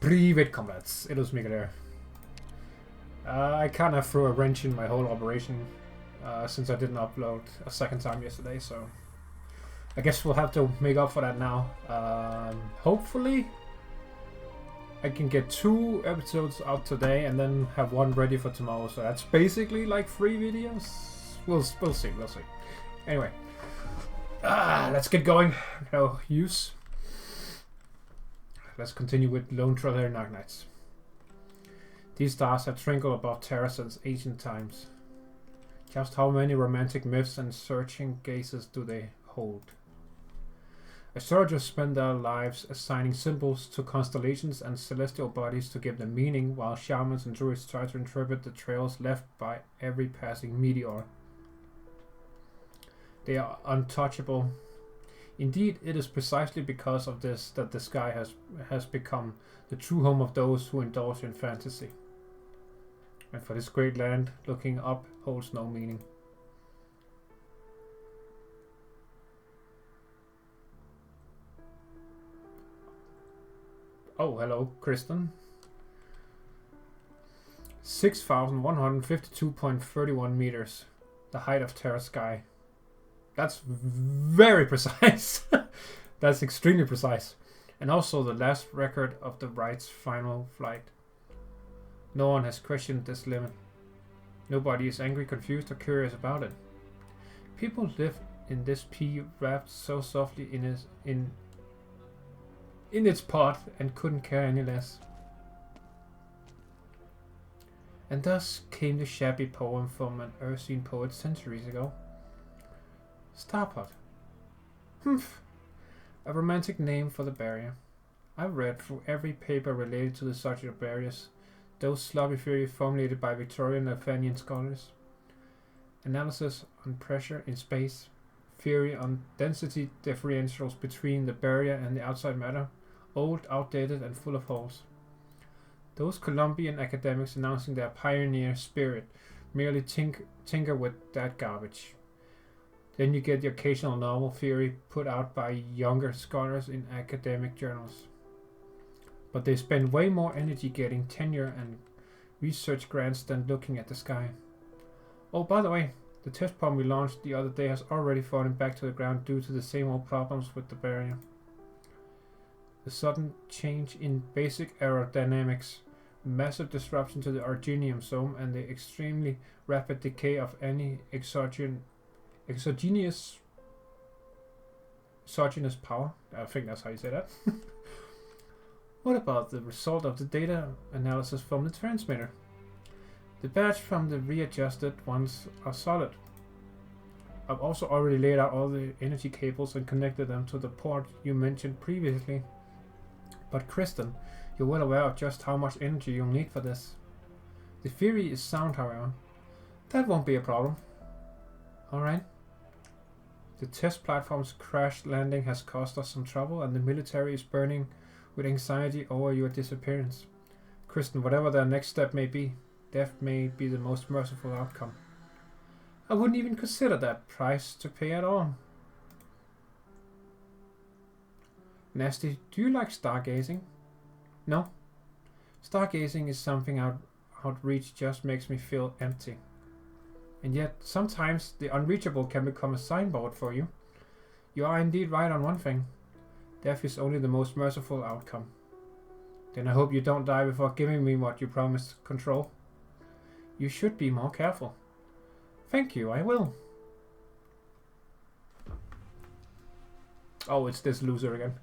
Privet comrades, FrostyMikhail. I kind of threw a wrench in my whole operation since I didn't upload a second time yesterday, so I guess we'll have to make up for that now. Hopefully I can get 2 episodes out today and then have 1 ready for tomorrow, so that's basically like 3 videos. We'll see. Anyway, let's get going. No use. Let's continue with Lone Traveler and Arknights. These stars have twinkled above Terra since ancient times. Just how many romantic myths and searching gazes do they hold? Astrologers spend their lives assigning symbols to constellations and celestial bodies to give them meaning, while shamans and druids try to interpret the trails left by every passing meteor. They are untouchable. Indeed, it is precisely because of this that the sky has become the true home of those who indulge in fantasy. And for this great land, looking up holds no meaning. Oh, hello, Kristen. 6,152.31 meters, the height of Terra's sky. That's very precise. That's extremely precise. And also the last record of the Wright's final flight. No one has questioned this limit. Nobody is angry, confused, or curious about it. People live in this pea wrapped so softly in its pot and couldn't care any less. And thus came the shabby poem from an Ursine poet centuries ago. Starpot. Humph. A romantic name for the barrier. I've read through every paper related to the subject of barriers, those sloppy theories formulated by Victorian and Fenian scholars. Analysis on pressure in space, theory on density differentials between the barrier and the outside matter, old, outdated, and full of holes. Those Colombian academics announcing their pioneer spirit merely tinker with that garbage. Then you get the occasional novel theory put out by younger scholars in academic journals. But they spend way more energy getting tenure and research grants than looking at the sky. Oh, by the way, the test bomb we launched the other day has already fallen back to the ground due to the same old problems with the barrier. The sudden change in basic aerodynamics, massive disruption to the Argenium zone, and the extremely rapid decay of any exogenous power. I think that's how you say that. What about the result of the data analysis from the transmitter? The batch from the readjusted ones are solid. I've also already laid out all the energy cables and connected them to the port you mentioned previously. But Kristen, you're well aware of just how much energy you'll need for this. The theory is sound, however. That won't be a problem. Alright. The test platform's crash landing has caused us some trouble, and the military is burning with anxiety over your disappearance. Kristen, whatever their next step may be, death may be the most merciful outcome. I wouldn't even consider that price to pay at all. Nasty, do you like stargazing? No. Stargazing is something outreach just makes me feel empty. And yet, sometimes the unreachable can become a signboard for you. You are indeed right on one thing. Death is only the most merciful outcome. Then I hope you don't die before giving me what you promised, Control. You should be more careful. Thank you, I will. Oh, it's this loser again.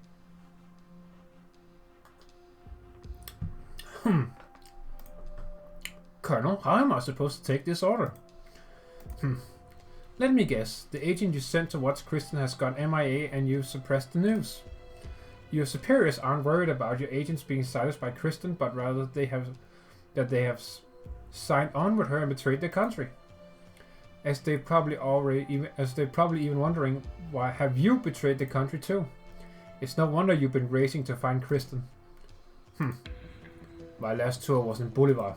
Colonel, how am I supposed to take this order? Let me guess. The agent you sent to watch Kristen has gone MIA and you've suppressed the news. Your superiors aren't worried about your agents being silenced by Kristen, but rather they have signed on with her and betrayed their country. As they probably even wondering, why have you betrayed the country too? It's no wonder you've been racing to find Kristen. My last tour was in Bolivar.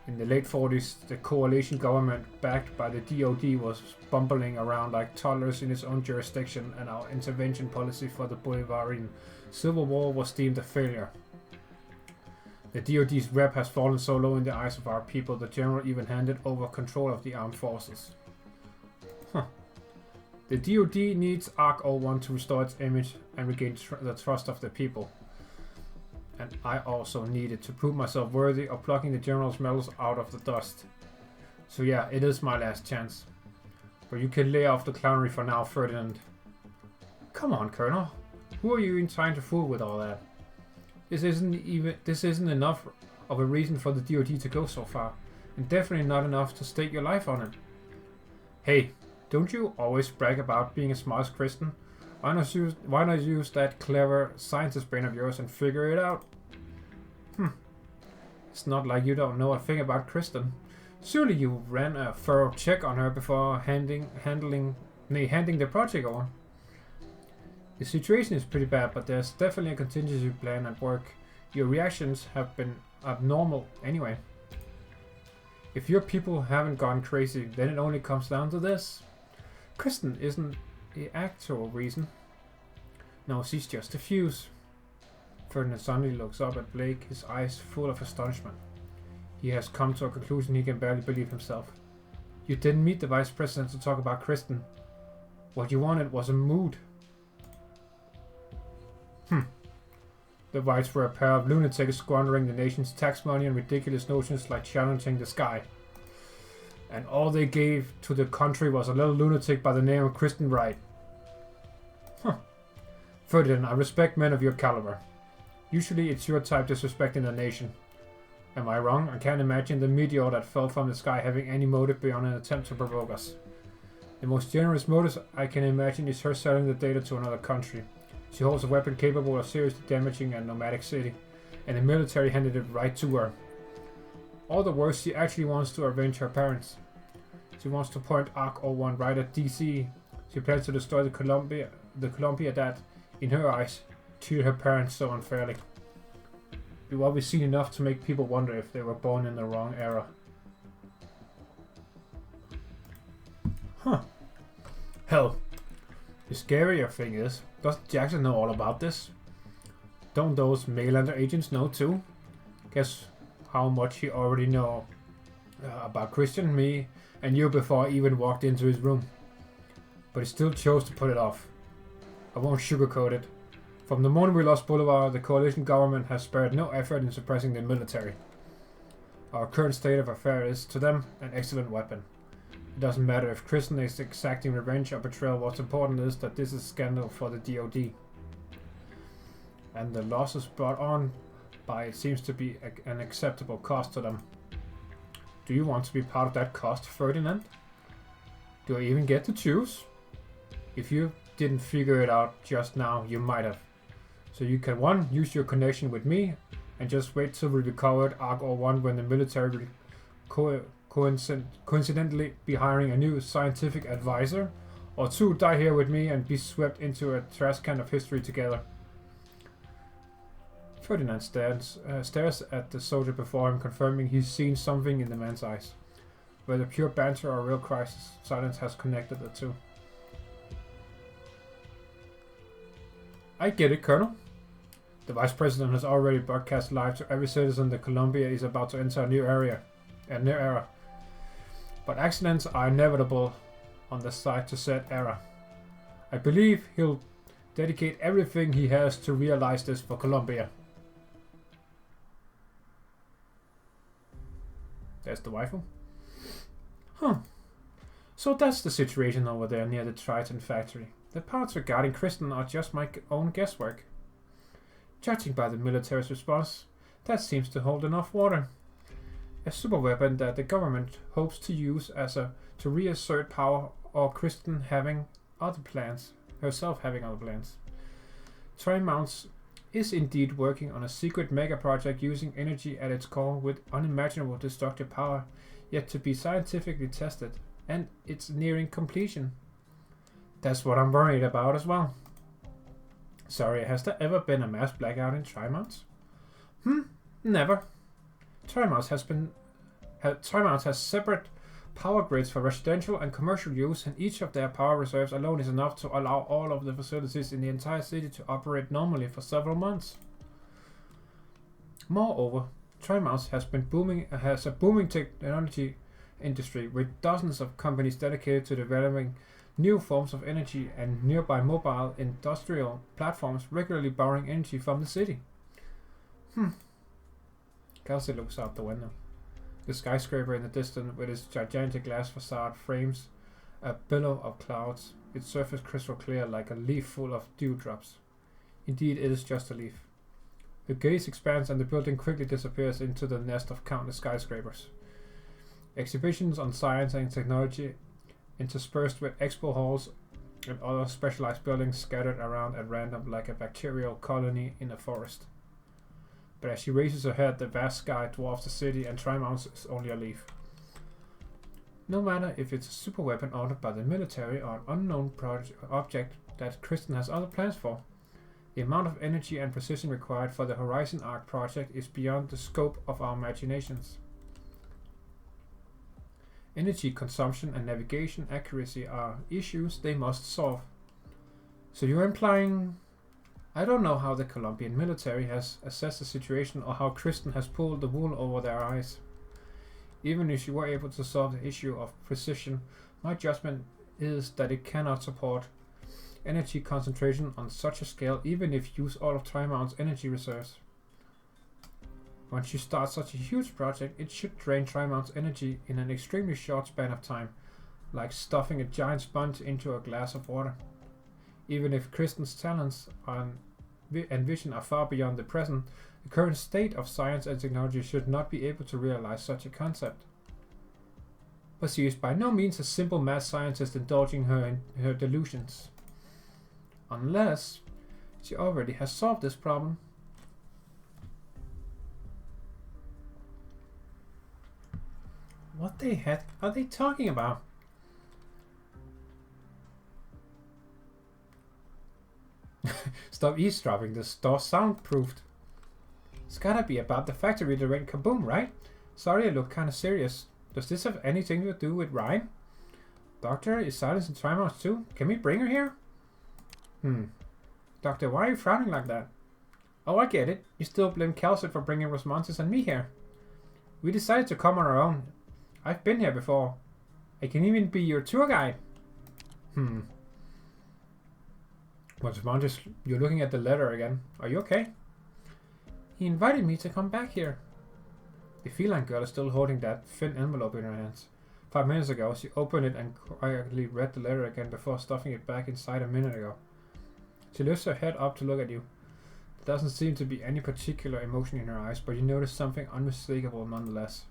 In the late 40s, the coalition government, backed by the DoD, was bumbling around like toddlers in its own jurisdiction, and our intervention policy for the Bolivarian Civil War was deemed a failure. The DoD's rep has fallen so low in the eyes of our people, the general even handed over control of the armed forces. Huh. The DoD needs Ark-01 to restore its image and regain the trust of the people. And I also needed to prove myself worthy of plucking the general's medals out of the dust. So yeah, it is my last chance. But you can lay off the clownery for now, Ferdinand. Come on, Colonel. Who are you even trying to fool with all that? This isn't enough of a reason for the DoD to go so far, and definitely not enough to stake your life on it. Hey, don't you always brag about being as smart as Kristen? Why not use that clever scientist brain of yours and figure it out? It's not like you don't know a thing about Kristen. Surely you ran a thorough check on her before handing the project over. The situation is pretty bad, but there's definitely a contingency plan at work. Your reactions have been abnormal anyway. If your people haven't gone crazy, then it only comes down to this. Kristen isn't the actual reason. No, she's just a fuse. Ferdinand suddenly looks up at Blake, his eyes full of astonishment. He has come to a conclusion he can barely believe himself. You didn't meet the Vice President to talk about Kristen. What you wanted was a mood. The Whites were a pair of lunatics squandering the nation's tax money on ridiculous notions like challenging the sky. And all they gave to the country was a little lunatic by the name of Kristen Wright. Ferdinand, I respect men of your caliber. Usually it's your type disrespecting the nation. Am I wrong? I can't imagine the meteor that fell from the sky having any motive beyond an attempt to provoke us. The most generous motive I can imagine is her selling the data to another country. She holds a weapon capable of seriously damaging a nomadic city, and the military handed it right to her. All the worse, she actually wants to avenge her parents. She wants to point Ark-01 right at DC. She plans to destroy the Columbia that, in her eyes, treated her parents so unfairly. We've always seen enough to make people wonder if they were born in the wrong era. Hell, the scarier thing is, doesn't Jackson know all about this? Don't those Mainlander agents know too? Guess how much he already know about Christian, me, and you before I even walked into his room. But he still chose to put it off. I won't sugarcoat it. From the moment we lost Boulevard, the coalition government has spared no effort in suppressing the military. Our current state of affairs is, to them, an excellent weapon. It doesn't matter if Kristen is exacting revenge or betrayal, what's important is that this is a scandal for the DoD. And the losses brought on by it seems to be an acceptable cost to them. Do you want to be part of that cost, Ferdinand? Do I even get to choose? If you didn't figure it out just now, you might have. So you can, one, use your connection with me, and just wait till we recovered Ark-01 when the military will coincidentally be hiring a new scientific advisor, or two, die here with me and be swept into a trash can of history together. Ferdinand stares at the soldier before him, confirming he's seen something in the man's eyes. Whether pure banter or real crisis, silence has connected the two. I get it, Colonel. The Vice President has already broadcast live to every citizen that Columbia is about to enter a new era. But accidents are inevitable on the side to set era. I believe he'll dedicate everything he has to realize this for Columbia. There's the rifle. So that's the situation over there near the Triton factory. The parts regarding Kristen are just my own guesswork. Judging by the military's response, that seems to hold enough water. A superweapon that the government hopes to use to reassert power, or Kristen having other plans, herself having other plans. Trimonts is indeed working on a secret mega project using energy at its core with unimaginable destructive power, yet to be scientifically tested, and it's nearing completion. That's what I'm worried about as well. Saria, has there ever been a mass blackout in Trimonts? Never. Trimonts has separate power grids for residential and commercial use, and each of their power reserves alone is enough to allow all of the facilities in the entire city to operate normally for several months. Moreover, Trimaus has a booming technology industry with dozens of companies dedicated to developing new forms of energy, and nearby mobile industrial platforms regularly borrowing energy from the city. Kal'tsit looks out the window. The skyscraper in the distance with its gigantic glass facade frames a billow of clouds, its surface crystal clear like a leaf full of dewdrops. Indeed, it is just a leaf. The gaze expands and the building quickly disappears into the nest of countless skyscrapers. Exhibitions on science and technology interspersed with expo halls and other specialized buildings scattered around at random like a bacterial colony in a forest. But as she raises her head, the vast sky dwarfs the city and Trimaus is only a leaf. No matter if it's a super weapon ordered by the military or an unknown object that Kristen has other plans for, the amount of energy and precision required for the Horizon Arc project is beyond the scope of our imaginations. Energy consumption and navigation accuracy are issues they must solve. So you're implying... I don't know how the Colombian military has assessed the situation or how Kristen has pulled the wool over their eyes. Even if you were able to solve the issue of precision, my judgment is that it cannot support energy concentration on such a scale, even if you use all of Trimaus's energy reserves. Once you start such a huge project, it should drain Trimaus's energy in an extremely short span of time, like stuffing a giant sponge into a glass of water. Even if Kristen's talents and vision are far beyond the present, the current state of science and technology should not be able to realize such a concept. But she is by no means a simple mad scientist indulging in her delusions. Unless she already has solved this problem. What the heck are they talking about? Stop eavesdropping, the store's soundproofed. It's gotta be about the factory that went kaboom, right? Saria looked kinda serious. Does this have anything to do with Ryan? Doctor, is Silence in Trimaus too? Can we bring her here? Doctor, why are you frowning like that? Oh, I get it. You still blame Kal'tsit for bringing Rosmontis and me here. We decided to come on our own. I've been here before. I can even be your tour guide. Rosmontis, you're looking at the letter again. Are you okay? He invited me to come back here. The feline girl is still holding that thin envelope in her hands. 5 minutes ago, she opened it and quietly read the letter again before stuffing it back inside a minute ago. She lifts her head up to look at you. There doesn't seem to be any particular emotion in her eyes, but you notice something unmistakable nonetheless.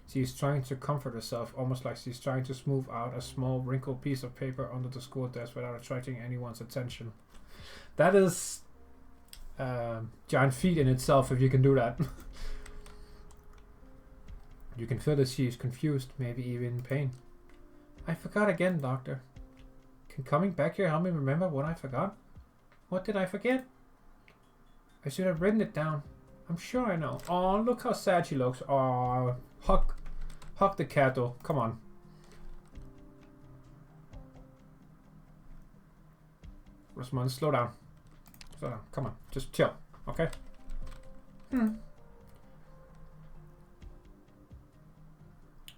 She is trying to comfort herself, almost like she's trying to smooth out a small wrinkled piece of paper under the school desk without attracting anyone's attention. That is giant feat in itself, if you can do that. You can feel that she is confused, maybe even in pain. I forgot again, Doctor. Can coming back here help me remember what I forgot? What did I forget? I should have written it down. I'm sure I know. Oh, look how sad she looks. Oh, hug the cat though. Come on. Rosmontis, slow down. Slow down. Come on. Just chill. Okay?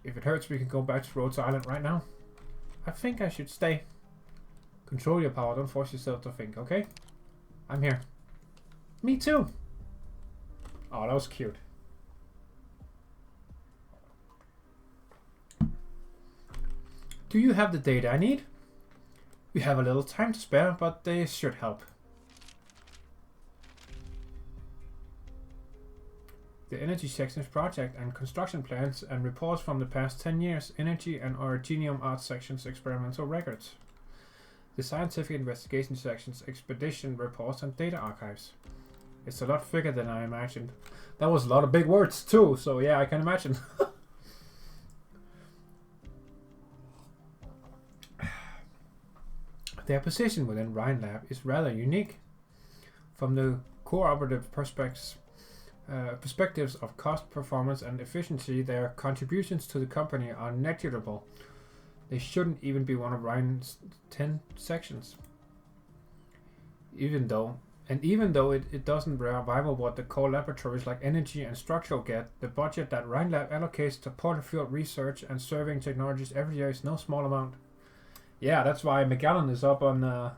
If it hurts, we can go back to Rhodes Island right now. I think I should stay. Control your power. Don't force yourself to think, okay? I'm here. Me too. Oh, that was cute. Do you have the data I need? We have a little time to spare, but they should help. The Energy Sections project and construction plans and reports from the past 10 years, Energy and Originium Art Sections experimental records. The Scientific Investigation Sections expedition reports and data archives. It's a lot bigger than I imagined. That was a lot of big words too, so yeah, I can imagine. Their position within Rhine Lab is rather unique. From the cooperative perspectives of cost, performance, and efficiency, their contributions to the company are negligible. They shouldn't even be one of Rhine's 10 sections. Even though And even though it doesn't rival what the core laboratories like Energy and Structural get, the budget that Rhinelab allocates to portfield research and surveying technologies every year is no small amount. Yeah, that's why Magellan is up on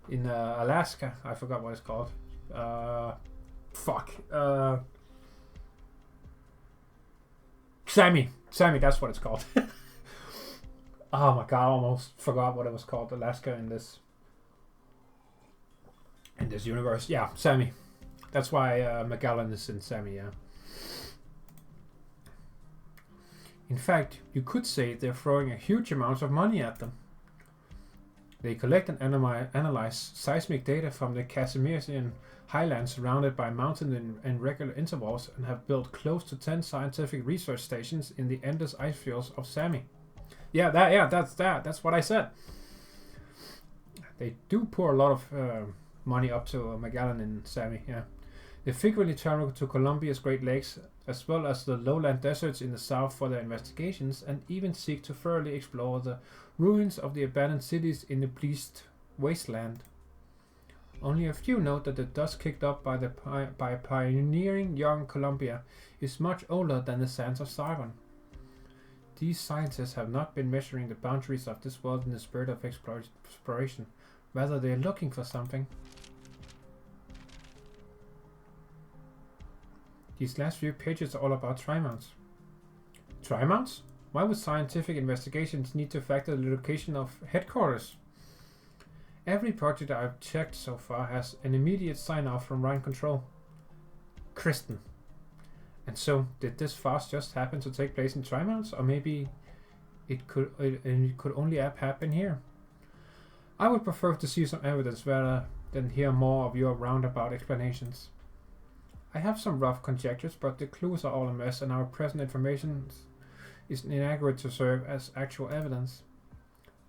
in Alaska. I forgot what it's called. Sammy, that's what it's called. Oh my god, I almost forgot what it was called. Alaska in this universe. Yeah, Sammy. That's why Magellan is in Sammy, yeah. In fact, you could say they're throwing a huge amount of money at them. They collect and analyze seismic data from the Casimirian highlands surrounded by mountains in regular intervals and have built close to 10 scientific research stations in the endless ice fields of Sammy. That's what I said. They do pour a lot of money up to Magellan in Sammy, yeah. They frequently travel to Colombia's Great Lakes as well as the lowland deserts in the south for their investigations and even seek to thoroughly explore the ruins of the abandoned cities in the bleached wasteland. Only a few note that the dust kicked up by pioneering young Colombia is much older than the sands of Sargon. These scientists have not been measuring the boundaries of this world in the spirit of exploration. Rather, they are looking for something. These last few pages are all about tri-mounts. Tri-mounts? Why would scientific investigations need to factor the location of headquarters? Every project I've checked so far has an immediate sign-off from Rhine Control. Kristen. And so, did this fast just happen to take place in tri-mounts? Or maybe it could only happen here? I would prefer to see some evidence rather than hear more of your roundabout explanations. I have some rough conjectures, but the clues are all a mess and our present information is inaccurate to serve as actual evidence.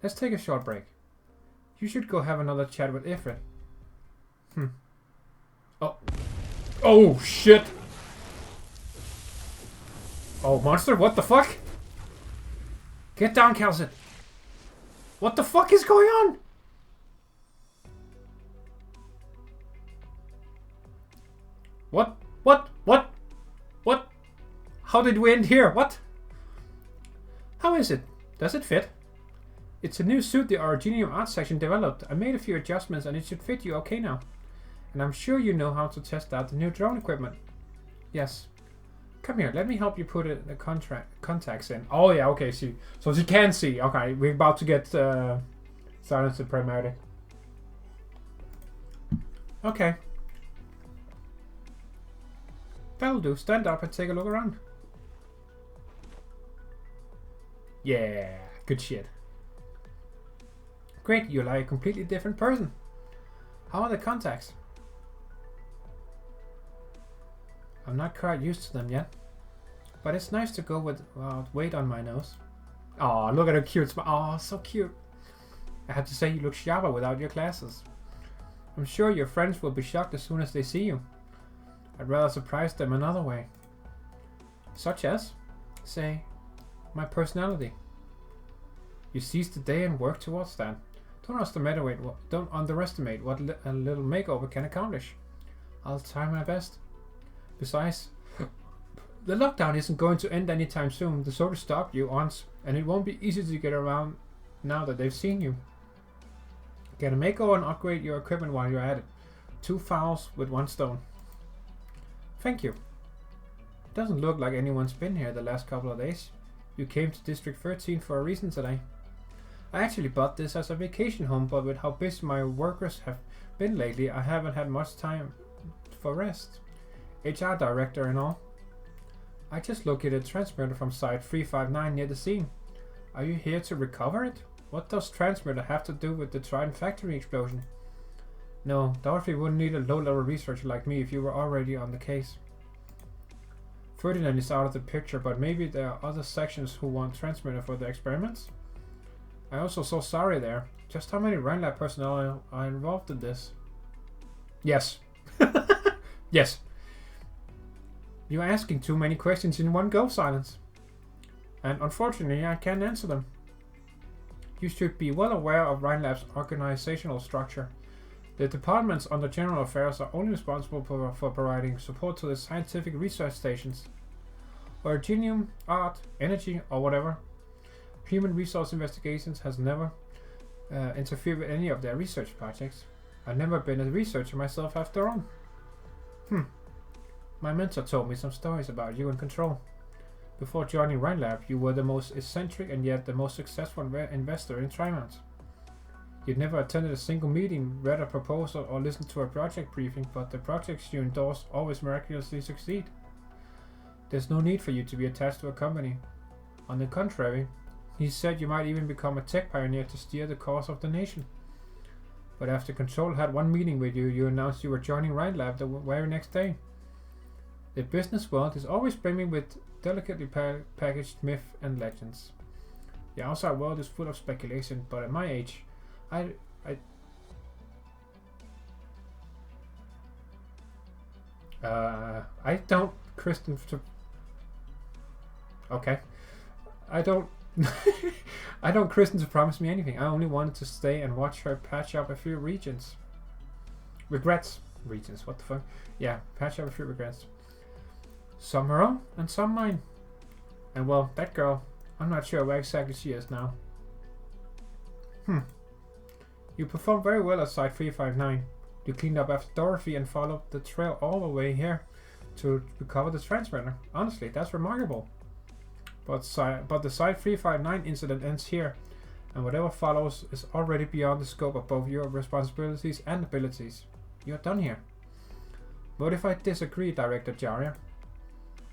Let's take a short break. You should go have another chat with Ifrit. Oh shit! Oh monster, what the fuck? Get down, Kal'tsit! What the fuck is going on? What? How did we end here? What? How is it? Does it fit? It's a new suit the Originium Art section developed. I made a few adjustments and it should fit you okay now. And I'm sure you know how to test out the new drone equipment. Yes. Come here, let me help you put the contacts in. Oh yeah, okay, see. So she can see. Okay, we're about to get Silence the Paramedic. Okay. That'll do. Stand up and take a look around. Yeah, good shit. Great, you're like a completely different person. How are the contacts? I'm not quite used to them yet. But it's nice to go without weight on my nose. Oh, look at her cute smile. Oh, so cute. I have to say you look sharper without your glasses. I'm sure your friends will be shocked as soon as they see you. I'd rather surprise them another way. Such as, say, my personality. You seize the day and work towards that. Don't underestimate what a little makeover can accomplish. I'll try my best. Besides, the lockdown isn't going to end anytime soon. The soldiers stopped you once, and it won't be easy to get around now that they've seen you. Get a makeover and upgrade your equipment while you're at it. 2 fowls with 1 stone. Thank you. It doesn't look like anyone's been here the last couple of days. You came to District 13 for a reason today. I actually bought this as a vacation home, but with how busy my workers have been lately, I haven't had much time for rest. HR director and all. I just located a transmitter from Site 359 near the scene. Are you here to recover it? What does transmitter have to do with the Trident factory explosion? No, Dorothy wouldn't need a low-level researcher like me if you were already on the case. Ferdinand is out of the picture, but maybe there are other sections who want transmitter for their experiments? I also saw Saria there. Just how many Rhinelab personnel are involved in this? Yes. Yes. You're asking too many questions in one go, Silence. And unfortunately, I can't answer them. You should be well aware of Rhinelab's organizational structure. The departments under General Affairs are only responsible for providing support to the scientific research stations. Originium, art, energy, or whatever. Human resource investigations has never interfered with any of their research projects. I've never been a researcher myself after all. My mentor told me some stories about you and Control. Before joining Rhinelab, you were the most eccentric and yet the most successful investor in Trimount. You'd never attended a single meeting, read a proposal, or listened to a project briefing, but the projects you endorse always miraculously succeed. There's no need for you to be attached to a company. On the contrary, he said you might even become a tech pioneer to steer the course of the nation. But after Control had one meeting with you, you announced you were joining Rhinelab the very next day. The business world is always brimming with delicately packaged myth and legends. The outside world is full of speculation, but at my age, I don't, Kristen, okay. I don't Kristen to promise me anything. I only wanted to stay and watch her patch up a few regions. Regrets. Regions, what the fuck? Yeah, patch up a few regrets. Some her own and some mine. And well, that girl, I'm not sure where exactly she is now. You performed very well at Site 359. You cleaned up after Dorothy and followed the trail all the way here to recover the transmitter. Honestly, that's remarkable. But the Site 359 incident ends here, and whatever follows is already beyond the scope of both your responsibilities and abilities. You're done here. What if I disagree, Director Saria?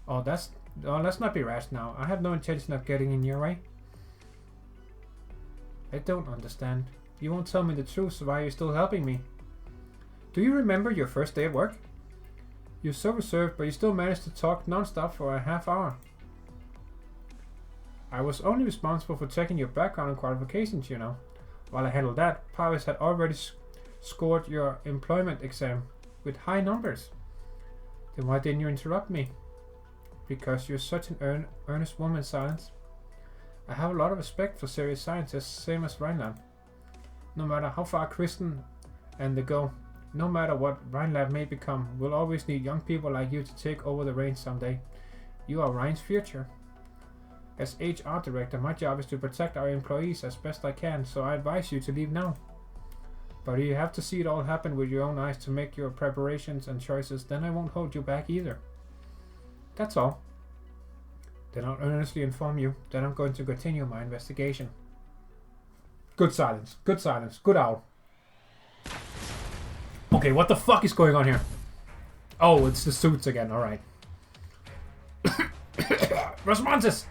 Oh, let's not be rash now. I have no intention of getting in your way. I don't understand. You won't tell me the truth, so why are you still helping me? Do you remember your first day at work? You're so reserved, but you still managed to talk non-stop for a half hour. I was only responsible for checking your background and qualifications, you know. While I handled that, Powers had already scored your employment exam with high numbers. Then why didn't you interrupt me? Because you're such an earnest woman, Silence. I have a lot of respect for serious scientists, same as Rhinelab. No matter how far Kristen and they go, no matter what Rhinelab may become, we'll always need young people like you to take over the reins someday. You are Rhine's future. As HR director, my job is to protect our employees as best I can, so I advise you to leave now. But if you have to see it all happen with your own eyes to make your preparations and choices, then I won't hold you back either. That's all. Then I'll earnestly inform you that I'm going to continue my investigation. Good silence. Good silence. Good owl. Okay, what the fuck is going on here? Oh, it's the suits again. Alright. Rosmontis!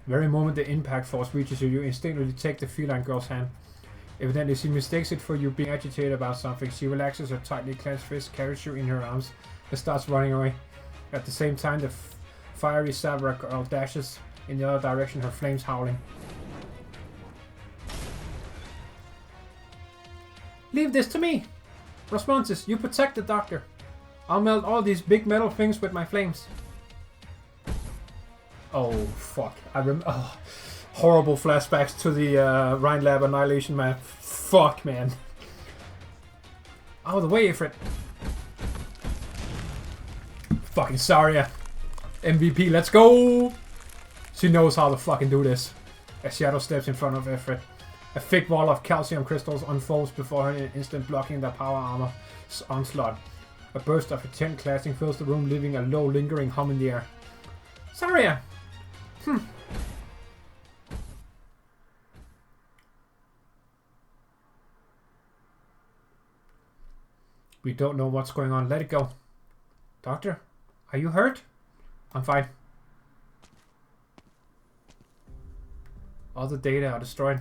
Very moment the impact force reaches you, you instinctively take the feline girl's hand. Evidently, she mistakes it for you being agitated about something. She relaxes her tightly clenched fist, carries you in her arms, and starts running away. At the same time, the fiery Saria girl dashes in the other direction, her flames howling. Leave this to me! Rosmontis, you protect the doctor. I'll melt all these big metal things with my flames. Oh, fuck. Horrible flashbacks to the Rhinelab Annihilation map. Fuck, man. Out of the way, Ifrit. Fucking Saria. MVP, let's go! She knows how to fucking do this. As Shadow steps in front of Ifrit. A thick wall of calcium crystals unfolds before her in an instant, blocking the power armor's onslaught. A burst of intent clashing fills the room, leaving a low, lingering hum in the air. Saria! We don't know what's going on. Let it go. Doctor, are you hurt? I'm fine. All the data are destroyed.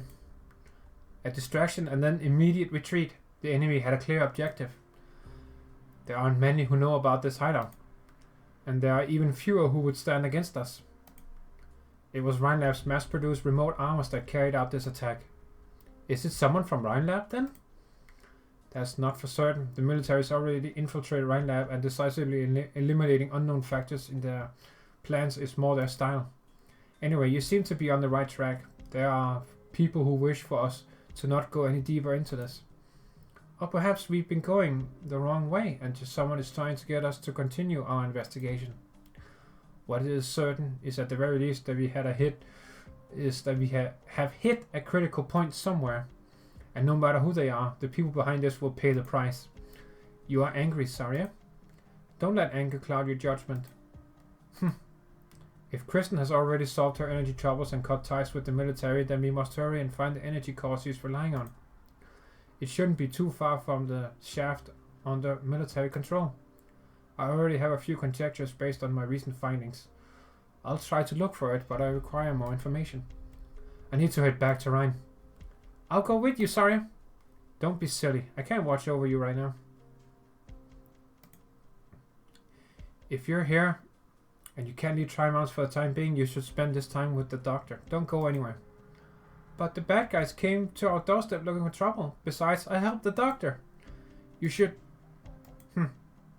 A distraction and then immediate retreat. The enemy had a clear objective. There aren't many who know about this hideout. And there are even fewer who would stand against us. It was Rhinelab's mass-produced remote armors that carried out this attack. Is it someone from Rhinelab then? That's not for certain. The military has already infiltrated Rhinelab, and decisively eliminating unknown factors in their plans is more their style. Anyway, you seem to be on the right track. There are people who wish for us to not go any deeper into this. Or perhaps we've been going the wrong way and just someone is trying to get us to continue our investigation. What is certain is at the very least that we had a hit is that we have hit a critical point somewhere. And no matter who they are, the people behind this will pay the price. You are angry, Saria? Don't let anger cloud your judgment. If Kristen has already solved her energy troubles and cut ties with the military, then we must hurry and find the energy core she's relying on. It shouldn't be too far from the shaft under military control. I already have a few conjectures based on my recent findings. I'll try to look for it, but I require more information. I need to head back to Rhine. I'll go with you, Saria. Don't be silly. I can't watch over you right now. If you're here and you can't leave Trimarans for the time being, you should spend this time with the doctor. Don't go anywhere. But the bad guys came to our doorstep looking for trouble. Besides, I helped the doctor. You should...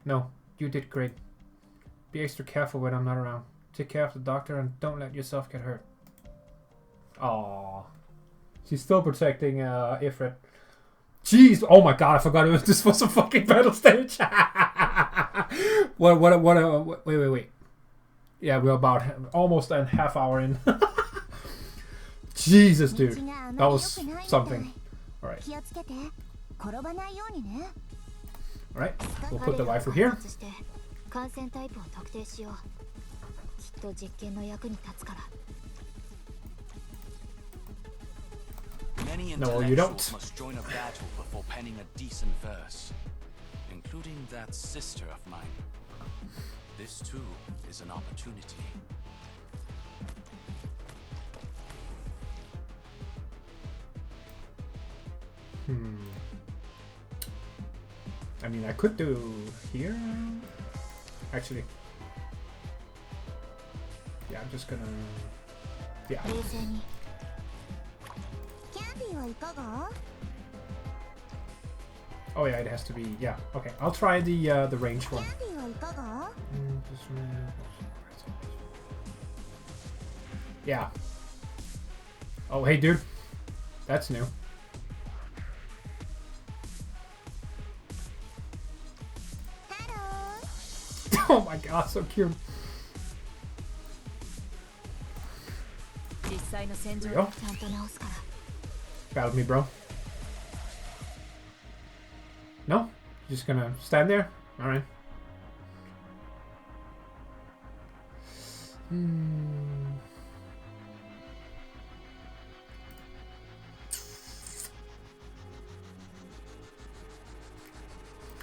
No, you did great. Be extra careful when I'm not around. Take care of the doctor and don't let yourself get hurt. Aww. She's still protecting Ifrit. Jeez! Oh my god, I forgot this was a fucking battle stage! Wait. Yeah, we're about almost a half hour in. Jesus, dude. That was something. Alright. Alright, we'll put the rifle here. No, you don't. Must join a battle before penning a decent verse, including that sister of mine. This too is an opportunity. I mean, I could do here. Actually, yeah, I'm just gonna. Yeah. Oh yeah, it has to be. Yeah. Okay, I'll try the range one. Yeah. Oh hey, dude, that's new. Oh my god, so cute. There we go. Battle me, bro. No? Just gonna stand there? Alright.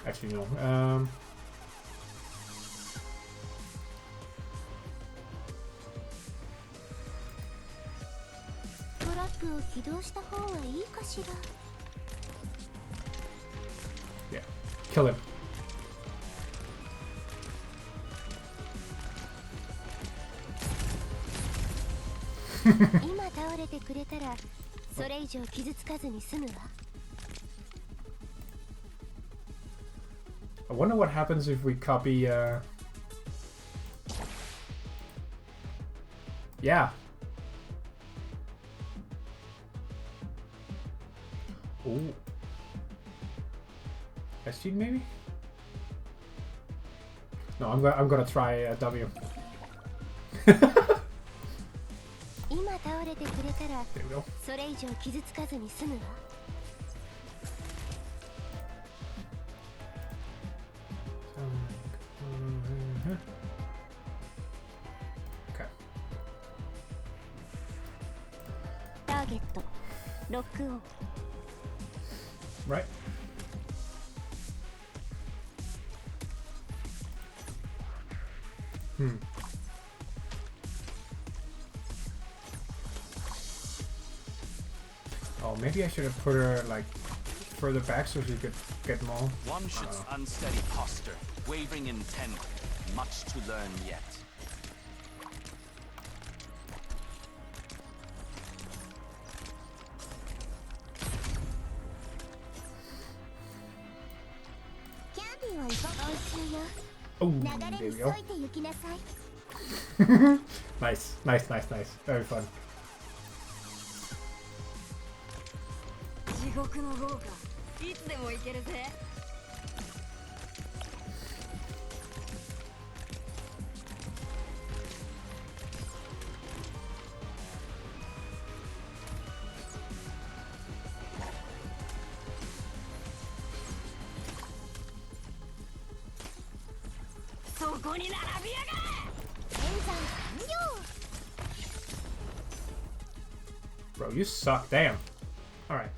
Actually, no. Yeah, kill him. I wonder what happens if we copy yeah. Ooh. SG maybe? No, I'm gonna try W. There we go. Okay. Right. Oh, maybe I should have put her like further back so she could get more. One should unsteady posture, wavering intent, much to learn yet. Oh, there we go. Nice. Very fun. Bro, you suck. Damn. Alright.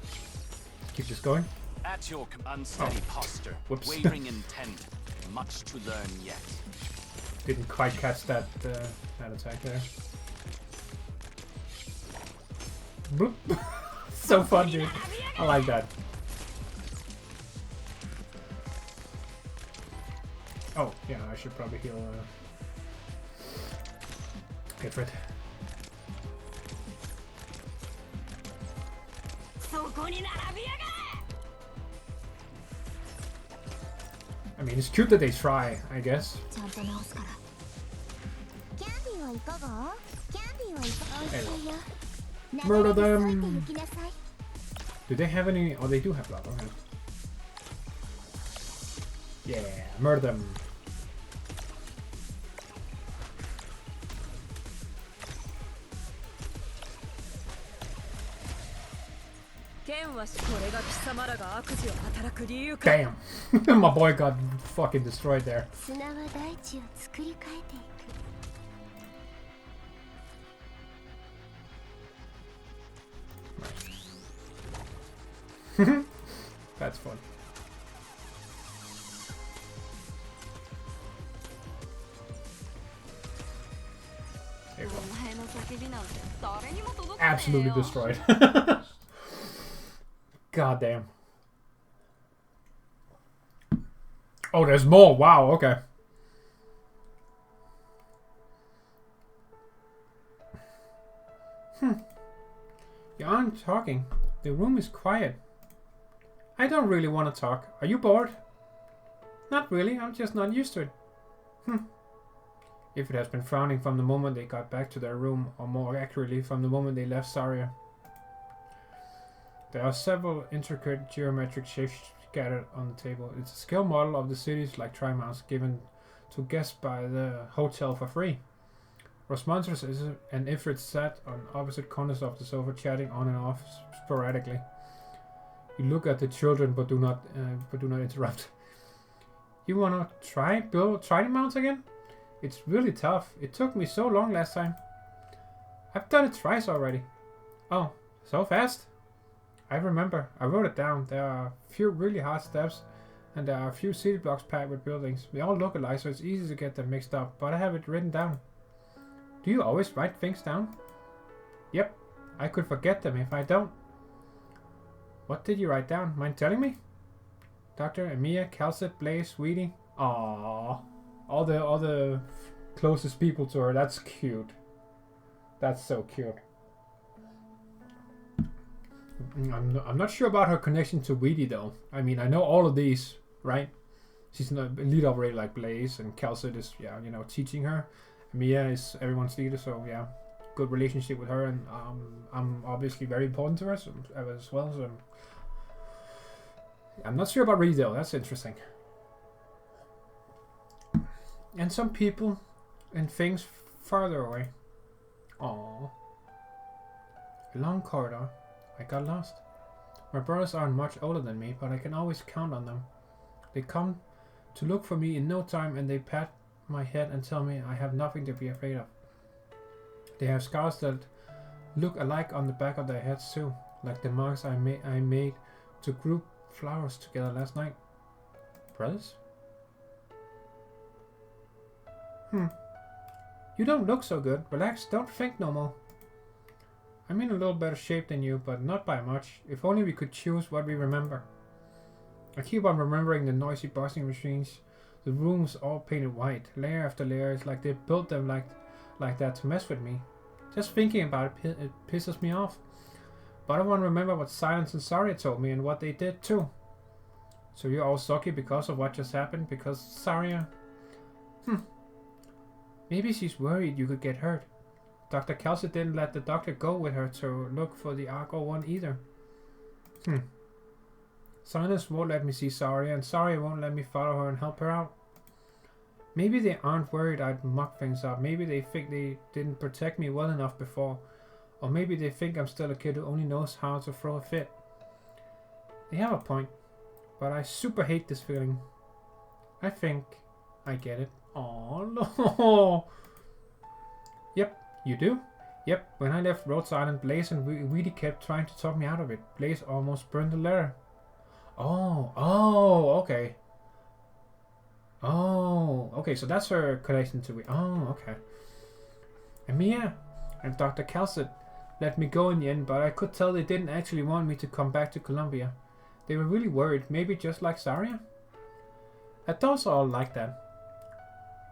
Keep this going. At your unsteady posture, Whoops. wavering intent, much to learn yet. Didn't quite catch that that attack there. Bloop. So fun, dude. I like that. Oh, yeah, I should probably heal Ifrit. I mean, it's cute that they try, I guess. Hey, murder them! Do they have any? Oh, they do have blood. Okay. Yeah, murder them. Damn! My boy got fucking destroyed there. That's fun. There you go. Absolutely destroyed. God damn. Oh, there's more. Wow, okay. You aren't talking. The room is quiet. I don't really want to talk. Are you bored? Not really. I'm just not used to it. If it has been frowning from the moment they got back to their room, or more accurately, from the moment they left Saria. There are several intricate geometric shapes scattered on the table. It's a scale model of the cities like Trimar's given to guests by the hotel for free. Rosmontis and Ifrit sat on opposite corners of the sofa, chatting on and off sporadically. You look at the children, but do not interrupt. You wanna try the mounts again? It's really tough. It took me so long last time. I've done it twice already. Oh, so fast? I remember. I wrote it down. There are a few really hard steps, and there are a few city blocks packed with buildings. They all look alike, so it's easy to get them mixed up, but I have it written down. Do you always write things down? Yep. I could forget them if I don't. What did you write down? Mind telling me? Dr. Emilia, Kal'tsit, Blaze, Sweetie. Aww. All the closest people to her. That's cute. That's so cute. I'm not sure about her connection to Weedy though. I mean, I know all of these, right? She's a lead operator like Blaze, and Kal'tsit is, yeah, you know, teaching her. Mia is everyone's leader, so yeah, good relationship with her, and I'm obviously very important to her as well. So I'm not sure about Reed though. That's interesting. And some people and things farther away. Aww. A long corridor. I got lost. My brothers aren't much older than me, but I can always count on them. They come to look for me in no time, and they pat my head and tell me I have nothing to be afraid of. They have scars that look alike on the back of their heads too, like the marks I made to group flowers together last night. Brothers? You don't look so good. Relax, don't think no more. I'm in a little better shape than you, but not by much. If only we could choose what we remember. I keep on remembering the noisy buzzing machines, the rooms all painted white, layer after layer. It's like they built them like that to mess with me. Just thinking about it pisses me off. But I want to remember what Silence and Saria told me and what they did too. So you're all sucky because of what just happened? Because Saria... Maybe she's worried you could get hurt. Dr. Kal'tsit didn't let the doctor go with her to look for the Ark 01 either. Silence won't let me see Saria, and Saria won't let me follow her and help her out. Maybe they aren't worried I'd muck things up. Maybe they think they didn't protect me well enough before. Or maybe they think I'm still a kid who only knows how to throw a fit. They have a point. But I super hate this feeling. I think I get it. Oh no. Yep, you do? Yep, when I left Rhodes Island, Blaze and Weedy kept trying to talk me out of it. Blaze almost burned the letter. Oh, okay. Oh, okay, so that's her connection to it. Oh, okay. And Mia and Dr. Kal'tsit let me go in the end, but I could tell they didn't actually want me to come back to Columbia. They were really worried, maybe just like Saria? Adults are all like that.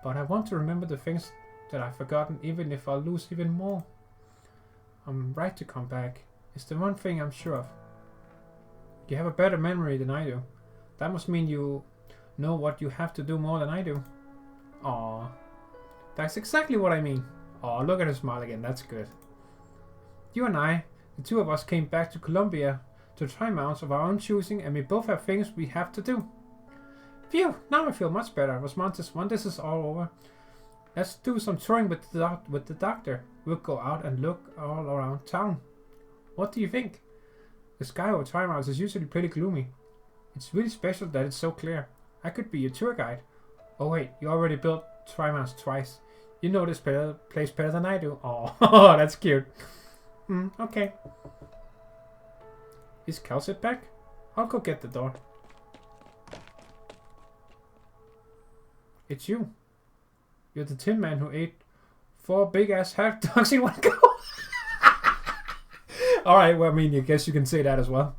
But I want to remember the things that I've forgotten, even if I lose even more. I'm right to come back. It's the one thing I'm sure of. You have a better memory than I do. That must mean you know what you have to do more than I do. Aww. That's exactly what I mean. Aw, look at her smile again. That's good. You and I, the two of us, came back to Columbia to try mounts of our own choosing, and we both have things we have to do. Phew, now I feel much better. Rosmontis, when this is all over, let's do some touring with the doctor. We'll go out and look all around town. What do you think? The sky over Trimar's is usually pretty gloomy. It's really special that it's so clear. I could be your tour guide. Oh wait, you already built Trimar's twice. You know this place better than I do. Oh, that's cute. Okay. Is Kal'tsit back? I'll go get the door. It's you. You're the Tin Man who ate 4 big-ass hot dogs in one go. Alright, well, I mean, I guess you can say that as well.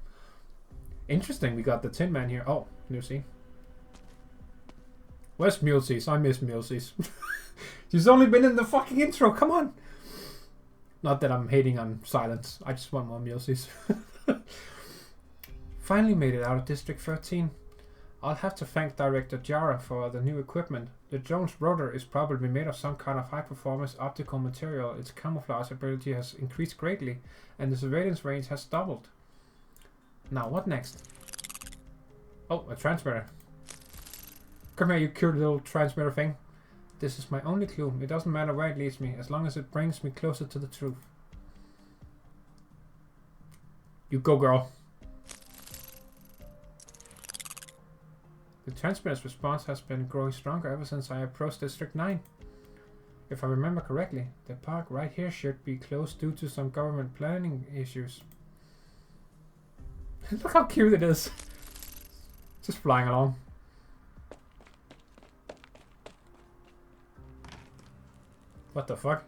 Interesting, we got the Tin Man here. Oh, Lucy. Where's Mulesies? I miss Mulesies. She's only been in the fucking intro, come on! Not that I'm hating on Silence. I just want more Mulesies. Finally made it out of District 13. I'll have to thank Director Jara for the new equipment. The Jones rotor is probably made of some kind of high-performance optical material. Its camouflage ability has increased greatly, and the surveillance range has doubled. Now, what next? Oh, a transmitter. Come here, you cute little transmitter thing. This is my only clue. It doesn't matter where it leads me, as long as it brings me closer to the truth. You go, girl. The transmitter's response has been growing stronger ever since I approached District 9. If I remember correctly, the park right here should be closed due to some government planning issues. Look how cute it is. Just flying along. What the fuck?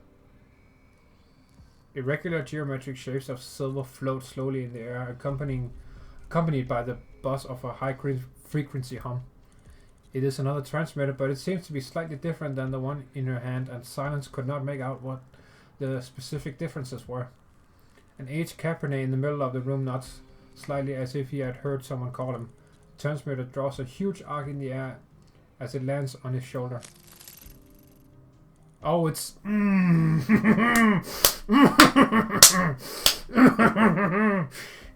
Irregular geometric shapes of silver float slowly in the air, accompanied by the buzz of a high-frequency hum. It is another transmitter, but it seems to be slightly different than the one in her hand, and Silence could not make out what the specific differences were. An aged Cabernet in the middle of the room nods slightly as if he had heard someone call him. The transmitter draws a huge arc in the air as it lands on his shoulder. Oh, it's...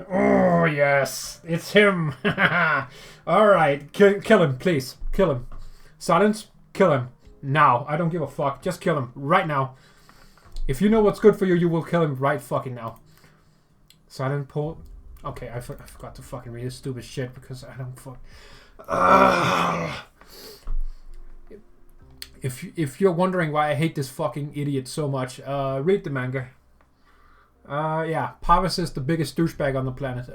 Oh, yes. It's him. Alright. Kill him, please. Kill him. Silence. Kill him. Now. I don't give a fuck. Just kill him. Right now. If you know what's good for you, you will kill him right fucking now. Silent pull. Okay, I forgot to fucking read this stupid shit because I don't fuck... If you're wondering why I hate this fucking idiot so much, read the manga. Yeah, Pavis is the biggest douchebag on the planet.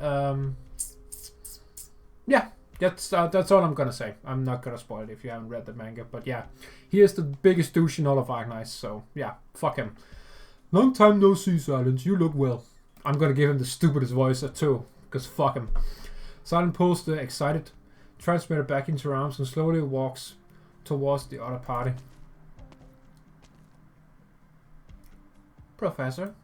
Yeah, that's all I'm gonna say. I'm not gonna spoil it if you haven't read the manga, but yeah, he is the biggest douche in all of Arknights. So yeah, fuck him. Long time no see, Silence. You look well. I'm gonna give him the stupidest voice too, because fuck him. Silent pulls the excited transmitter back into her arms and slowly walks towards the other party. Professor?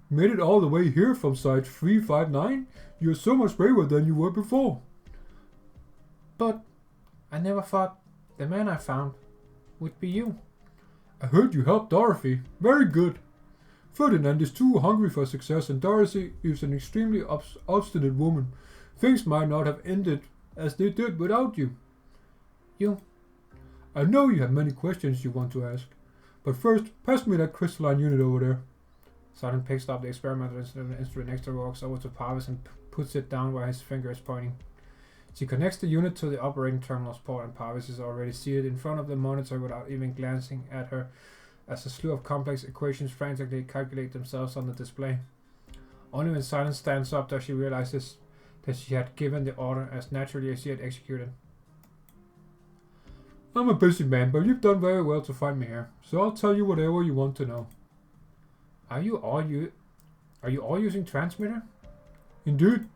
Made it all the way here from site 359? You're so much braver than you were before. But I never thought the man I found would be you. I heard you helped Dorothy. Very good. Ferdinand is too hungry for success, and Dorothy is an extremely obstinate woman. things might not have ended as they did without you. You? I know you have many questions you want to ask, but first, pass me that crystalline unit over there. Silence picks up the experimental instrument next to her, walks over to Parvis and puts it down where his finger is pointing. She connects the unit to the operating terminal's port, and Parvis is already seated in front of the monitor without even glancing at her, as a slew of complex equations frantically calculate themselves on the display. Only when Silence stands up does she realize that she had given the order as naturally as she had executed. I'm a busy man, but you've done very well to find me here, so I'll tell you whatever you want to know. Are you all using transmitter? Indeed.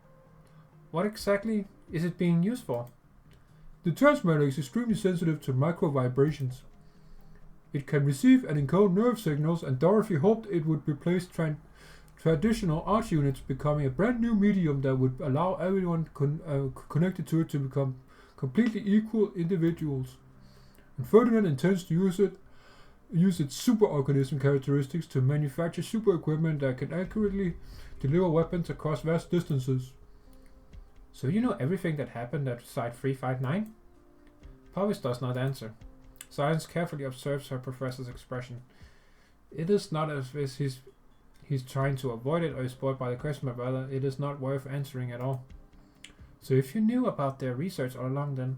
What exactly is it being used for? The transmitter is extremely sensitive to micro vibrations. It can receive and encode nerve signals, and Dorothy hoped it would replace traditional arch units, becoming a brand new medium that would allow everyone connected to it to become completely equal individuals. And Ferdinand intends to use its superorganism characteristics to manufacture super equipment that can accurately deliver weapons across vast distances. So you know everything that happened at Site 359? Parvis does not answer. Silence carefully observes her professor's expression. It is not as if he's trying to avoid it or is bored by the question, but rather it is not worth answering at all. So if you knew about their research all along, then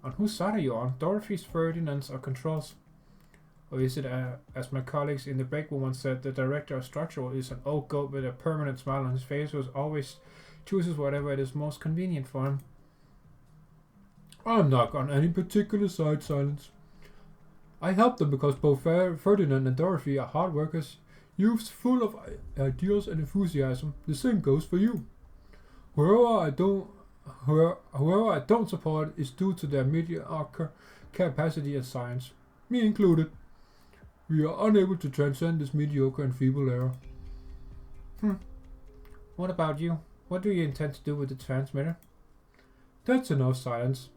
on whose side are you on? Dorothy's, Ferdinand's, or Control's? Or is it, as my colleagues in the break room once said, the director of structural is an old goat with a permanent smile on his face who always chooses whatever it is most convenient for him? I'm not on any particular side, Silence. I help them because both Ferdinand and Dorothy are hard workers, youths full of ideals and enthusiasm. The same goes for you. Whoever I don't support is due to their mediocre capacity at science, me included. We are unable to transcend this mediocre and feeble error. What about you? What do you intend to do with the transmitter? That's enough, Silence.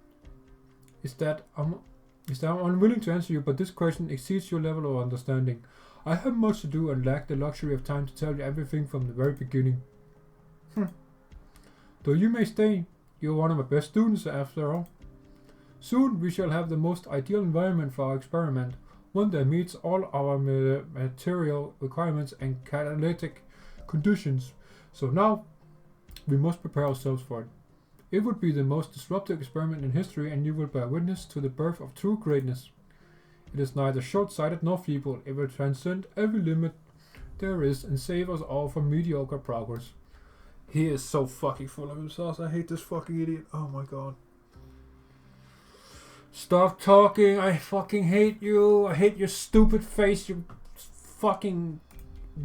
Is that I'm unwilling to answer you, but this question exceeds your level of understanding. I have much to do and lack the luxury of time to tell you everything from the very beginning. Though you may stay, you're one of my best students after all. Soon we shall have the most ideal environment for our experiment, one that meets all our material requirements and catalytic conditions. So now we must prepare ourselves for it. It would be the most disruptive experiment in history, and you will bear witness to the birth of true greatness. It is neither short-sighted nor feeble. It will transcend every limit there is and save us all from mediocre progress. He is so fucking full of himself. I hate this fucking idiot. Oh my god. Stop talking. I fucking hate you. I hate your stupid face. Your fucking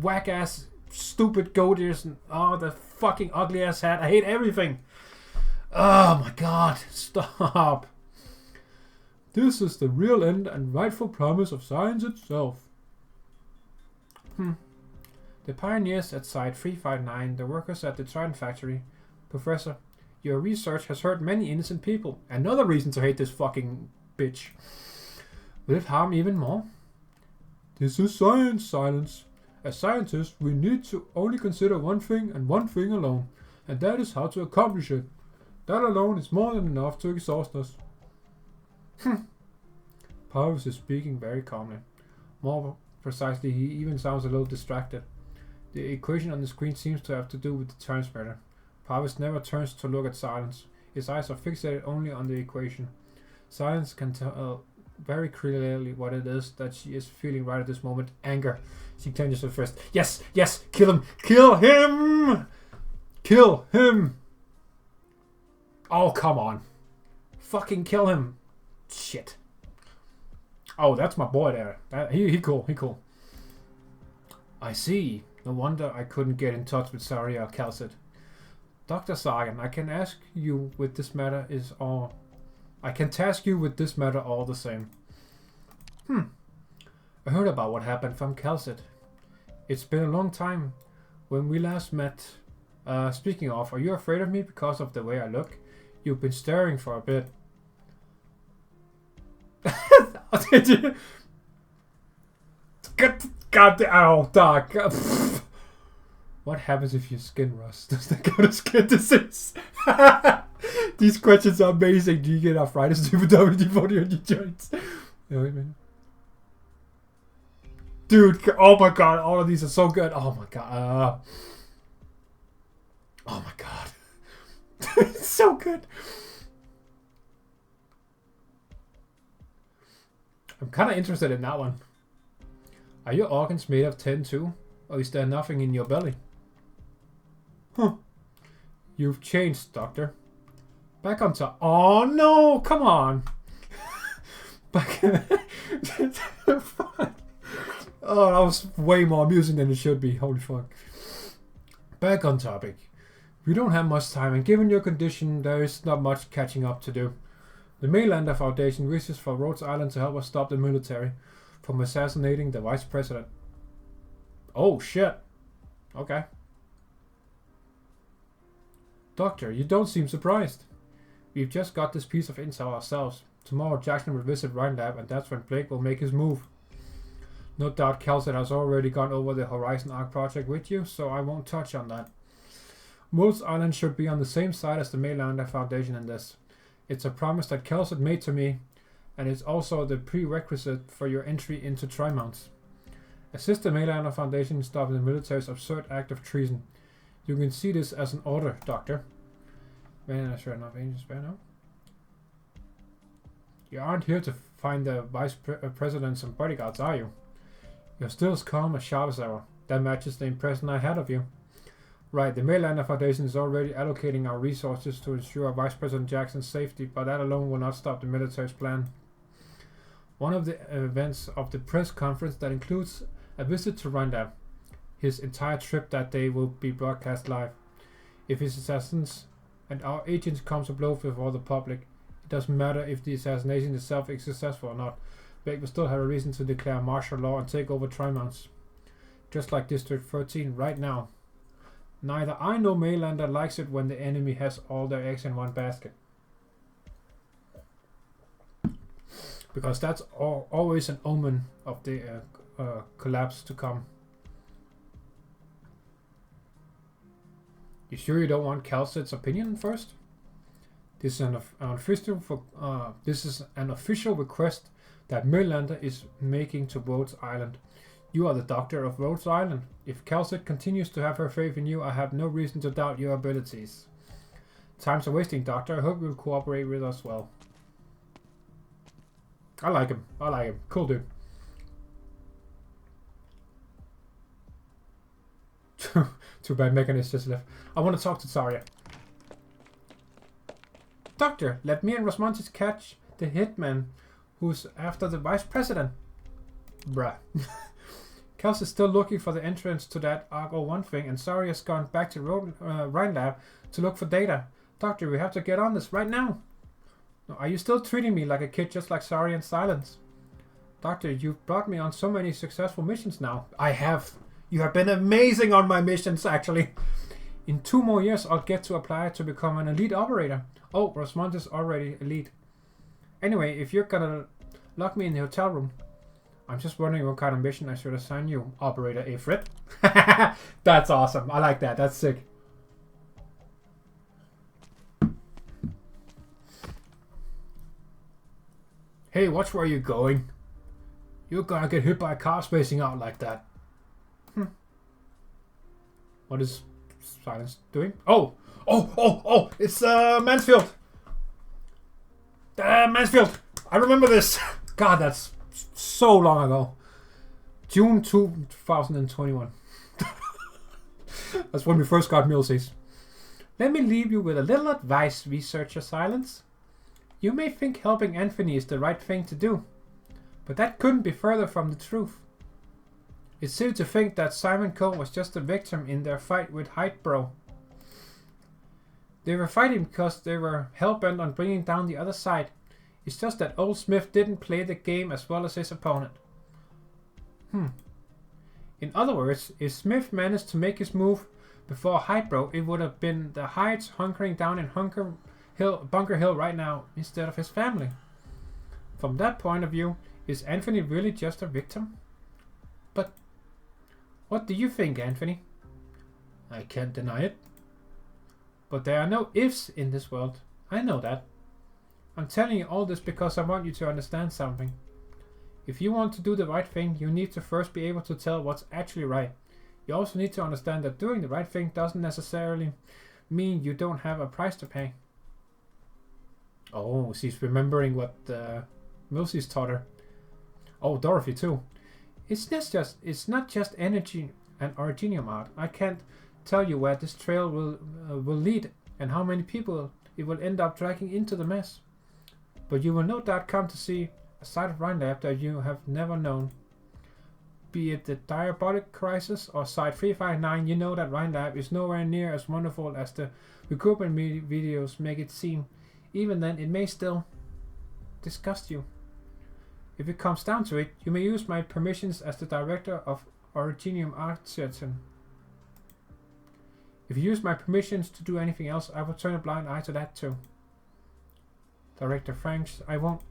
whack-ass stupid goat ears. And the fucking ugly-ass hat. I hate everything. Oh my god. Stop. This is the real end and rightful promise of science itself. The pioneers at Site 359, the workers at the Trident factory. Professor, your research has hurt many innocent people. Another reason to hate this fucking bitch. Will it harm even more? This is science, Silence. As scientists, we need to only consider one thing and one thing alone, and that is how to accomplish it. That alone is more than enough to exhaust us. Parvis is speaking very calmly. More precisely, he even sounds a little distracted. The equation on the screen seems to have to do with the transmitter. Parvis never turns to look at Silence. His eyes are fixated only on the equation. Silence can tell very clearly what it is that she is feeling right at this moment. Anger. She clenches her fist. Yes, yes, kill him! Kill him! Kill him! Oh, come on. Fucking kill him. Shit. Oh, that's my boy there. He cool, he cool. I see. No wonder I couldn't get in touch with Saria or Kal'tsit. Dr. Sagan, I can task you with this matter all the same. I heard about what happened from Kal'tsit. It's been a long time when we last met. Speaking of, are you afraid of me because of the way I look? You've been staring for a bit. God, oh, dog. What happens if your skin rusts? Does that go to skin disease? These questions are amazing. Do you get arthritis due to WD-40 on your joints? Dude, oh my god, all of these are so good. Oh my god. Oh my god. It's so good. I'm kind of interested in that one. Are your organs made of tin too? Or is there nothing in your belly? Huh. You've changed, Doctor. Back on top. Oh no, come on. Back. Fuck. Oh, that was way more amusing than it should be. Holy fuck. Back on topic. We don't have much time, and given your condition, there is not much catching up to do. The Mainlander Foundation wishes for Rhodes Island to help us stop the military from assassinating the Vice President. Oh, shit. Okay. Doctor, you don't seem surprised. We've just got this piece of intel ourselves. Tomorrow Jackson will visit Rhinelab, and that's when Blake will make his move. No doubt Kal'tsit has already gone over the Horizon Arc project with you, so I won't touch on that. Rhodes Island should be on the same side as the Mainlander Foundation in this. It's a promise that Kal'tsit made to me, and it's also the prerequisite for your entry into Trimonts. Assist the Mainlander Foundation in stopping the military's absurd act of treason. You can see this as an order, Doctor. Man, I sure enough angels spare now. You aren't here to find the Vice Presidents and bodyguards, are you? You're still as calm as sharp as ever. That matches the impression I had of you. Right, the Mainlander Foundation is already allocating our resources to ensure Vice President Jackson's safety, but that alone will not stop the military's plan. One of the events of the press conference that includes a visit to Rhinelab. His entire trip that day will be broadcast live. If his assassins and our agents come to blows before the public, it doesn't matter if the assassination itself is successful or not. Blake will still have a reason to declare martial law and take over Trimonts. Just like District 13 right now. Neither I nor Mainlander likes it when the enemy has all their eggs in one basket. Because that's always an omen of the collapse to come. You sure you don't want Kal'tsit's opinion first? This is an official request that Mainlander is making to Rhodes Island. You are the Doctor of Rhodes Island. If Kal'tsit continues to have her faith in you, I have no reason to doubt your abilities. Time's a wasting, Doctor. I hope you'll cooperate with us well. I like him. Cool dude. Too bad Mechanist just left. I want to talk to Saria. Doctor, let me and Rosmontis catch the hitman who's after the Vice President. Bruh. Kal'tsit's still looking for the entrance to that Arc 01 thing, and Saria's gone back to Rhinelab to look for data. Doctor, we have to get on this right now. Are you still treating me like a kid just like Saria and Silence? Doctor, you've brought me on so many successful missions now. I have. You have been amazing on my missions, actually. In 2 more years, I'll get to apply to become an elite operator. Oh, Rosmontis is already elite. Anyway, if you're gonna lock me in the hotel room, I'm just wondering what kind of mission I should assign you, Operator Ifrit. That's awesome. I like that. That's sick. Hey, watch where you're going. You're gonna get hit by a car spacing out like that. What is Silence doing? Oh! It's Mansfield! Mansfield! I remember this! God, that's so long ago. June 2021. That's when we first got Milsies. Let me leave you with a little advice, Researcher Silence. You may think helping Anthony is the right thing to do, but that couldn't be further from the truth. It's silly to think that Simon Cole was just a victim in their fight with Hypergryph. They were fighting because they were hell-bent on bringing down the other side. It's just that old Smith didn't play the game as well as his opponent. In other words, if Smith managed to make his move before Hypergryph, it would have been the Hydes hunkering down in Bunker Hill right now instead of his family. From that point of view, is Anthony really just a victim? But what do you think, Anthony? I can't deny it. But there are no ifs in this world. I know that. I'm telling you all this because I want you to understand something. If you want to do the right thing, you need to first be able to tell what's actually right. You also need to understand that doing the right thing doesn't necessarily mean you don't have a price to pay. Oh, she's remembering what Milsey's taught her. Oh, Dorothy too. It's not just energy and originium art. I can't tell you where this trail will lead and how many people it will end up dragging into the mess. But you will no doubt come to see a side of Rhinelab that you have never known. Be it the Diabolic Crisis or Site 359, you know that Rhinelab is nowhere near as wonderful as the recruitment videos make it seem. Even then, it may still disgust you. If it comes down to it, you may use my permissions as the director of Originium Art Certain. If you use my permissions to do anything else, I will turn a blind eye to that too. Director Franks, I won't.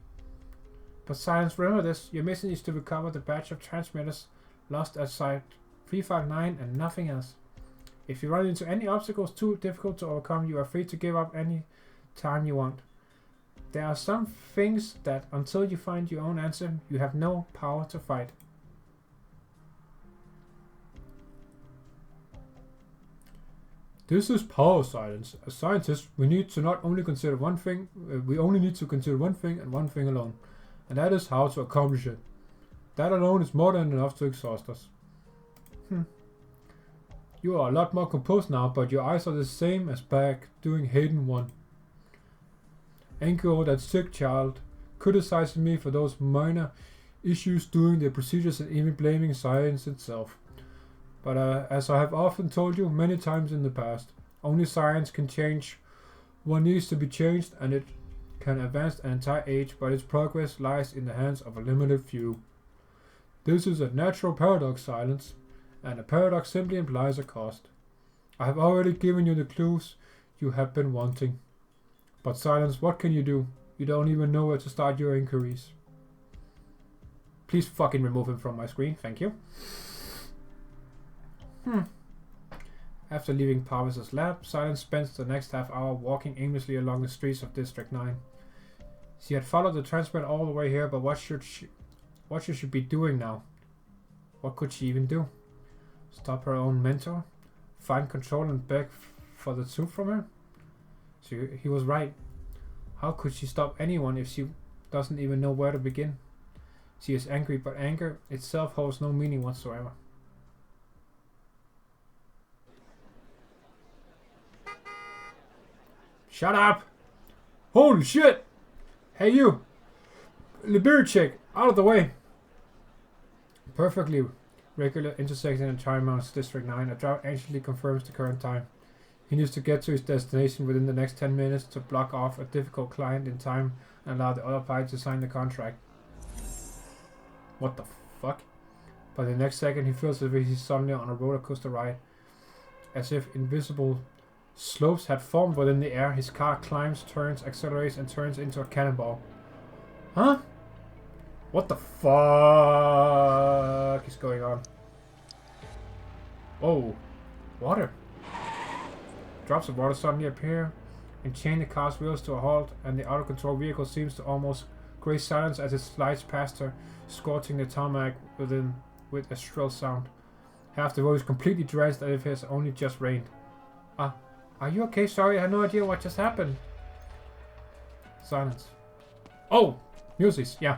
But Silence, remember this, your mission is to recover the batch of transmitters lost at Site 359 and nothing else. If you run into any obstacles too difficult to overcome, you are free to give up any time you want. There are some things that, until you find your own answer, you have no power to fight. This is power silence. As scientists, we need to not only consider one thing, we only need to consider one thing and one thing alone. And that is how to accomplish it. That alone is more than enough to exhaust us. You are a lot more composed now, but your eyes are the same as back doing Hayden 1. Anko, that sick child, criticizing me for those minor issues doing the procedures and even blaming science itself. But as I have often told you many times in the past, only science can change what needs to be changed, and it can advance an entire age, but its progress lies in the hands of a limited few. This is a natural paradox, Silence, and a paradox simply implies a cost. I have already given you the clues you have been wanting. But Silence, what can you do? You don't even know where to start your inquiries. Please fucking remove him from my screen, thank you. After leaving Parvis's lab, Silence spends the next half hour walking aimlessly along the streets of District 9. She had followed the transmitter all the way here, but what should she be doing now? What could she even do? Stop her own mentor? Find control and beg for the truth from her? He was right. How could she stop anyone if she doesn't even know where to begin? She is angry, but anger itself holds no meaning whatsoever. Shut up! Holy shit! Hey you! Liberty check! Out of the way! Perfectly regular intersection in Tiremounts District 9. A driver anxiously confirms the current time. He needs to get to his destination within the next 10 minutes to block off a difficult client in time and allow the other party to sign the contract. What the fuck? By the next second, he feels as if he's suddenly on a roller coaster ride. As if invisible slopes had formed within the air, his car climbs, turns, accelerates, and turns into a cannonball. Huh? What the fuck is going on? Oh, water. Drops of water suddenly appear and chain the car's wheels to a halt, and the out-of-control vehicle seems to almost graze Silence as it slides past her, scorching the tarmac with a shrill sound. Half the road is completely drenched as if it has only just rained. Are you okay? Sorry, I had no idea what just happened. Silence. Oh! Muses, yeah.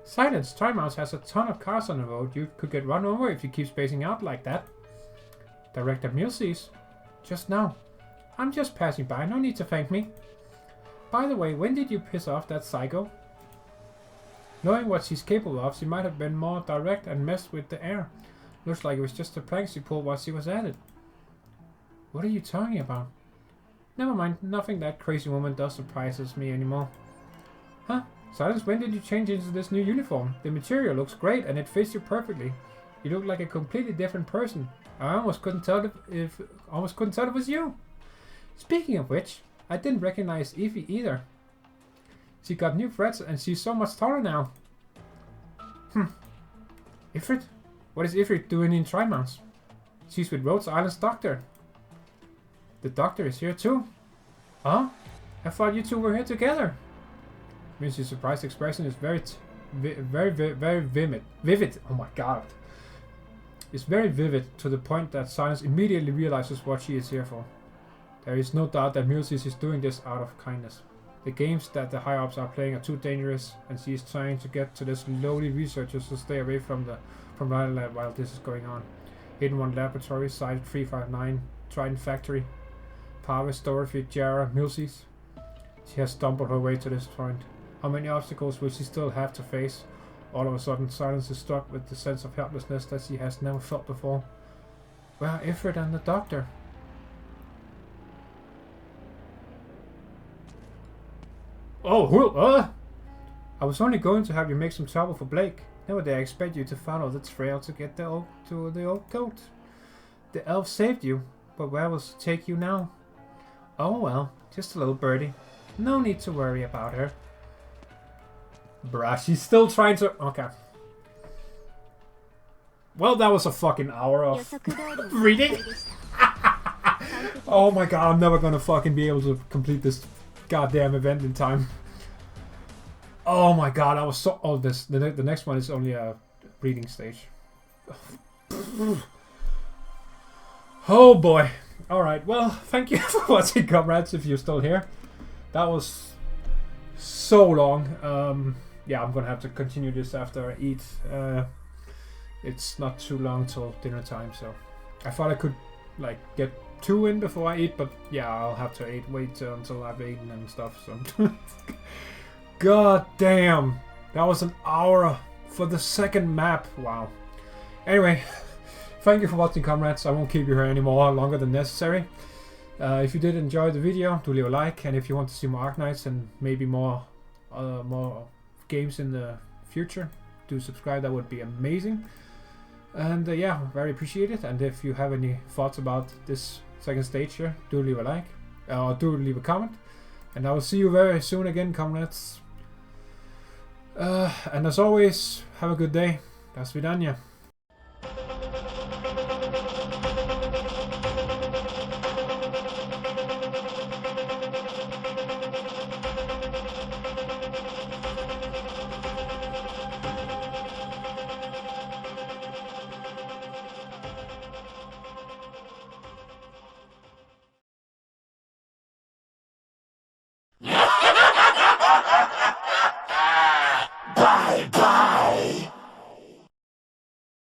Silence, Timeout has a ton of cars on the road. You could get run over if you keep spacing out like that. Director Muses. Just now. I'm just passing by, no need to thank me. By the way, when did you piss off that psycho? Knowing what she's capable of, she might have been more direct and messed with the air. Looks like it was just a prank she pulled while she was at it. What are you talking about? Never mind, nothing that crazy woman does surprises me anymore. Huh? Silence, when did you change into this new uniform? The material looks great and it fits you perfectly. You look like a completely different person. I almost couldn't tell if it was you. Speaking of which, I didn't recognize Ify either. She got new threads and she's so much taller now. Ifrit? What is Ifrit doing in Trimonts? She's with Rhodes Island's doctor. The doctor is here too. Huh? I thought you two were here together. Mrs. surprised expression is very vivid. Oh my god. It's very vivid to the point that Silence immediately realizes what she is here for. There is no doubt that Mrs. is doing this out of kindness. The games that the higher-ups are playing are too dangerous, and she is trying to get to this lowly researchers to stay away from Rider Lab while this is going on. Hidden One Laboratory, Site 359, Trident Factory, Parvis, Dorothy, Jara, Milsey's. She has stumbled her way to this point. How many obstacles will she still have to face? All of a sudden, Silence is struck with the sense of helplessness that she has never felt before. Where are Ifrit and the doctor? Oh, I was only going to have you make some trouble for Blake. Never did I expect you to follow the trail to get the old coat. The elf saved you, but where will she take you now? Oh well, just a little birdie. No need to worry about her. Bruh, she's still trying to... Okay. Well, that was a fucking hour of reading. Oh my god, I'm never gonna fucking be able to complete this goddamn event in time. Oh my god, I was so... Oh, the next one is only a reading stage. Oh boy. Alright, well, thank you for watching, comrades, if you're still here. That was so long. Yeah, I'm gonna have to continue this after I eat. It's not too long till dinner time, so I thought I could like get 2 in before I eat, but yeah, I'll have to wait until I've eaten and stuff. So, god damn, that was an hour for the second map. Wow. Anyway, thank you for watching, comrades. I won't keep you here anymore longer than necessary. If you did enjoy the video, do leave a like, and if you want to see more Arknights and maybe more games in the future, do subscribe. That would be amazing. And yeah, very appreciated. And if you have any thoughts about this second stage here, do leave a like, or do leave a comment. And I will see you very soon again, comrades. And as always, have a good day. До свидания.